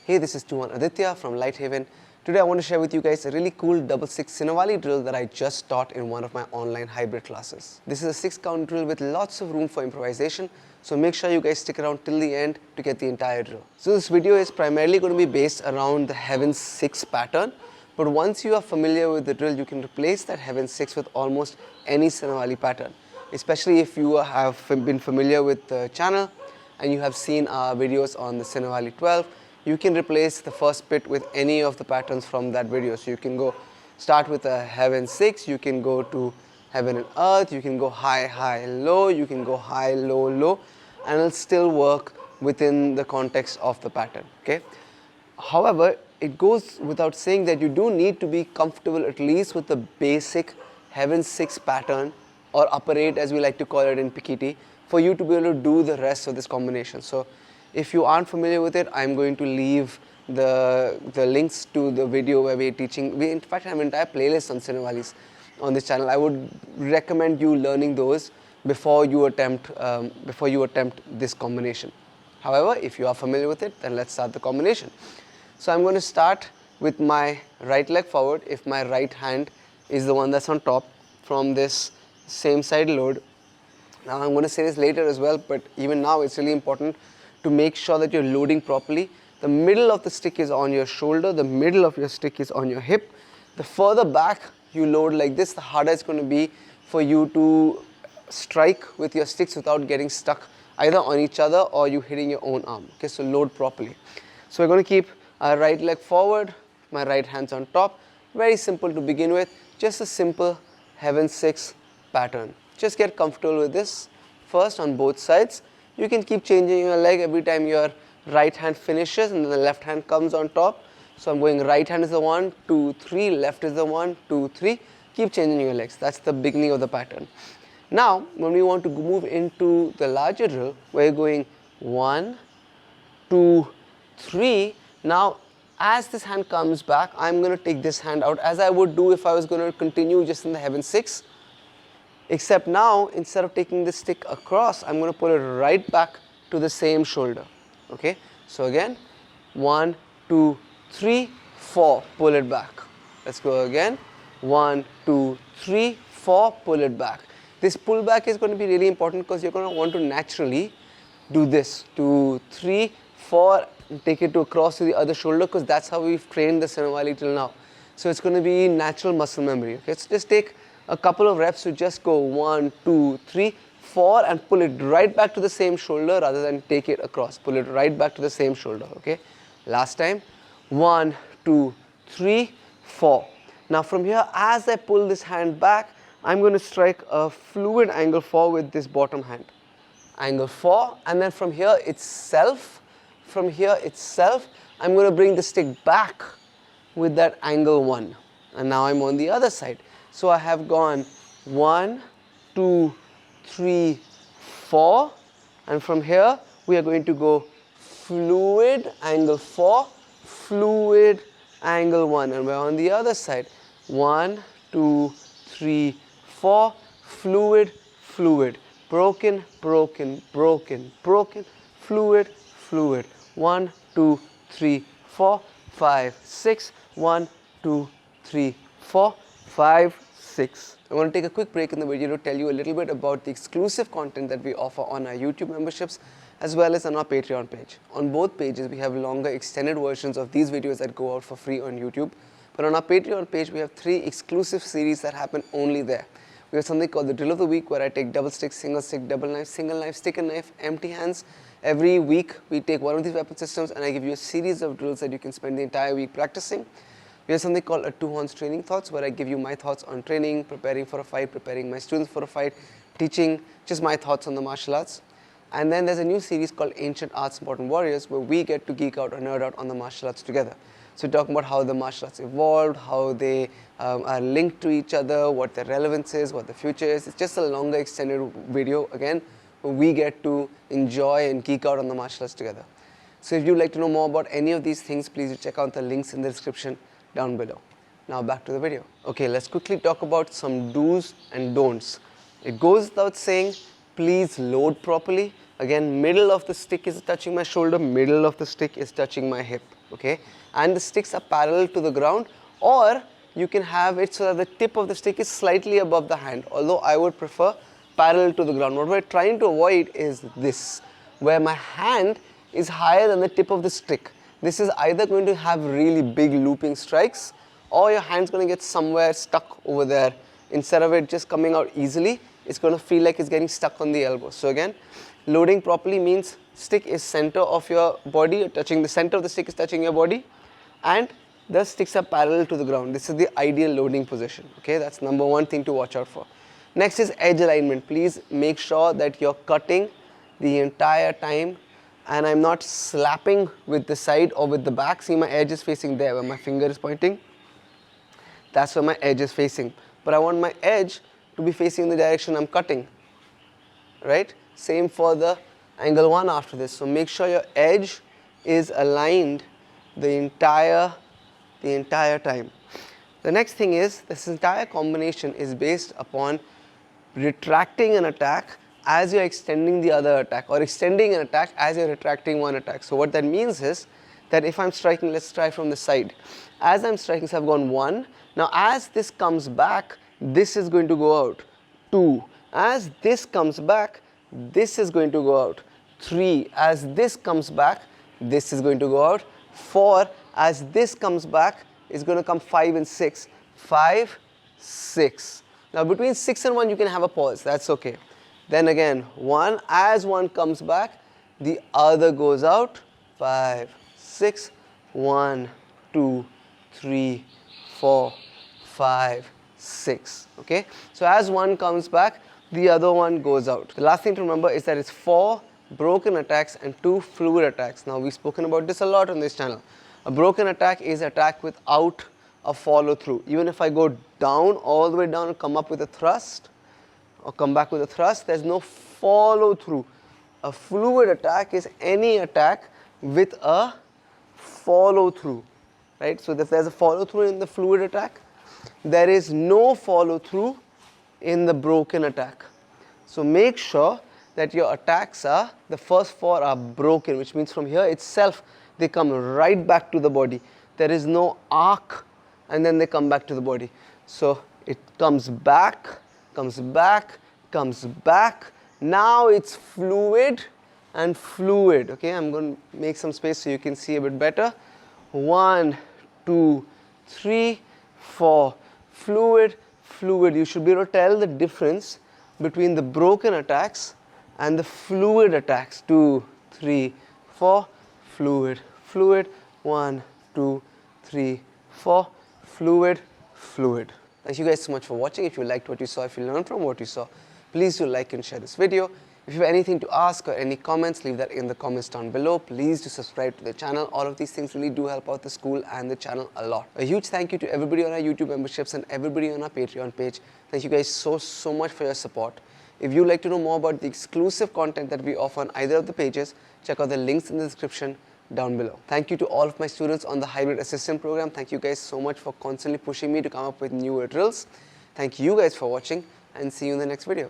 Hey, this is Tuan Aditya from LightHaven. Today I want to share with you guys a really cool double stick Sinawali drill that I just taught in one of my online hybrid classes. This is a 6 count drill with lots of room for improvisation, so make sure you guys stick around till the end to get the entire drill. So this video is primarily going to be based around the Heaven 6 pattern, but once you are familiar with the drill, you can replace that Heaven 6 with almost any Sinawali pattern, especially if you have been familiar with the channel and you have seen our videos on the Sinawali 12. You can replace the first bit with any of the patterns from that video. So you can go start with a Heaven 6, you can go to Heaven and Earth, you can go high, high, low, you can go high, low, low, and it'll still work within the context of the pattern. Okay. However, it goes without saying that you do need to be comfortable at least with the basic Heaven 6 pattern, or upper 8 as we like to call it in Pekiti, for you to be able to do the rest of this combination. So if you aren't familiar with it, I'm going to leave the links to the video where we're teaching. We in fact have an entire playlist on Sinawalis on this channel. I would recommend you learning those before you attempt this combination. However, if you are familiar with it, then let's start the combination. So I'm going to start with my right leg forward. If my right hand is the one that's on top from this same side load. Now I'm going to say this later as well, but even now it's really important to make sure that you're loading properly. The middle of the stick is on your shoulder, the middle of your stick is on your hip. The further back you load like this, the harder it's going to be for you to strike with your sticks without getting stuck either on each other or you hitting your own arm. Okay, so load properly. So we're going to keep our right leg forward, my right hand's on top. Very simple to begin with, just a simple Heaven 6 pattern. Just get comfortable with this first on both sides. You can keep changing your leg every time your right hand finishes and then the left hand comes on top. So I'm going right hand is the 1, 2, 3, left is the 1, 2, 3. Keep changing your legs. That's the beginning of the pattern. Now, when we want to move into the larger drill, we're going 1, 2, 3. Now, as this hand comes back, I'm going to take this hand out as I would do if I was going to continue just in the Heaven 6. Except now, instead of taking the stick across, I'm going to pull it right back to the same shoulder. Okay, so again, 1, 2, 3, 4, pull it back. Let's go again. 1, 2, 3, 4, pull it back. This pull back is going to be really important because you're going to want to naturally do this. 2, 3, 4, take it to across to the other shoulder, because that's how we've trained the Sinawali till now. So it's going to be natural muscle memory. Okay, so just take a couple of reps to just go 1, 2, 3, 4 and pull it right back to the same shoulder rather than take it across. Pull it right back to the same shoulder. Okay. Last time. 1, 2, 3, 4. Now from here, as I pull this hand back, I'm going to strike a fluid angle 4 with this bottom hand. Angle 4, and then from here itself, I'm going to bring the stick back with that angle 1. And now I'm on the other side. So I have gone 1, 2, 3, 4, and from here we are going to go fluid angle 4, fluid angle 1, and we're on the other side. 1, 2, 3, 4, fluid, fluid, broken, broken, broken, broken, fluid, fluid. 1, 2, 3, 4, 5, 6. 1, 2, 3, 4, 5, 6. I want to take a quick break in the video to tell you a little bit about the exclusive content that we offer on our YouTube memberships as well as on our Patreon page. On both pages, we have longer extended versions of these videos that go out for free on YouTube. But on our Patreon page, we have 3 exclusive series that happen only there. We have something called the Drill of the Week, where I take double stick, single stick, double knife, single knife, stick and knife, empty hands. Every week, we take one of these weapon systems and I give you a series of drills that you can spend the entire week practicing. We have something called a 2 horns training thoughts, where I give you my thoughts on training, preparing for a fight, preparing my students for a fight, teaching just my thoughts on the martial arts. And then there's a new series called Ancient Arts Modern Warriors, where we get to geek out or nerd out on the martial arts together. So we talk about how the martial arts evolved, how they are linked to each other, what their relevance is, what the future is. It's just a longer extended video, again, where we get to enjoy and geek out on the martial arts together. So if you'd like to know more about any of these things, please check out the links in the description down below. Now back to the video. Okay, let's quickly talk about some do's and don'ts. It goes without saying, please load properly. Again, middle of the stick is touching my shoulder, middle of the stick is touching my hip. okay, and the sticks are parallel to the ground, or you can have it so that the tip of the stick is slightly above the hand, although I would prefer parallel to the ground. What we're trying to avoid is this, where my hand is higher than the tip of the stick. This is either going to have really big looping strikes, or your hand's going to get somewhere stuck over there. Instead of it just coming out easily, it's going to feel like it's getting stuck on the elbow. So again, loading properly means stick is center of your body, you're touching the center of the stick is touching your body, and the sticks are parallel to the ground. This is the ideal loading position. Okay, that's number one thing to watch out for. Next is edge alignment. Please make sure that you're cutting the entire time, and I'm not slapping with the side or with the back. See, my edge is facing there where my finger is pointing. That's where my edge is facing. But I want my edge to be facing the direction I'm cutting, right? Same for the angle 1 after this. So make sure your edge is aligned the entire time. The next thing is, this entire combination is based upon retracting an attack as you're extending the other attack, or extending an attack as you're retracting one attack. So what that means is that if I'm striking, let's try from the side. As I'm striking, so I've gone 1. Now as this comes back, this is going to go out. 2. As this comes back, this is going to go out. 3. As this comes back, this is going to go out. 4. As this comes back, it's going to come 5 and 6. 5, 6. Now between 6 and 1 you can have a pause, that's okay. Then again 1, as 1 comes back, the other goes out. 5, 6, 1, 2, 3, 4, 5, 6. Okay, so as 1 comes back, the other one goes out. The last thing to remember is that it's 4 broken attacks and 2 fluid attacks. Now we've spoken about this a lot on this channel. A broken attack is attack without a follow through. Even if I go down, all the way down and come up with a thrust, or come back with a thrust, there's no follow through. A fluid attack is any attack with a follow through, right? So if there's a follow through in the fluid attack, there is no follow through in the broken attack. So make sure that your attacks are, the first 4 are broken, which means from here itself they come right back to the body. There is no arc and then they come back to the body. So it comes back, comes back, comes back. Now it's fluid and fluid. Okay, I'm going to make some space so you can see a bit better. 1, 2, 3, 4. Fluid, fluid. You should be able to tell the difference between the broken attacks and the fluid attacks. 2, 3, 4. Fluid, fluid. 1, 2, 3, 4. Fluid, fluid. Thank you guys so much for watching. If you liked what you saw, if you learned from what you saw, please do like and share this video. If you have anything to ask or any comments, leave that in the comments down below. Please do subscribe to the channel. All of these things really do help out the school and the channel a lot. A huge thank you to everybody on our YouTube memberships and everybody on our Patreon page. Thank you guys so much for your support. If you'd like to know more about the exclusive content that we offer on either of the pages, check out the links in the description down below. Thank you to all of my students on the Hybrid Assistant program. Thank you guys so much for constantly pushing me to come up with newer drills. Thank you guys for watching, and see you in the next video.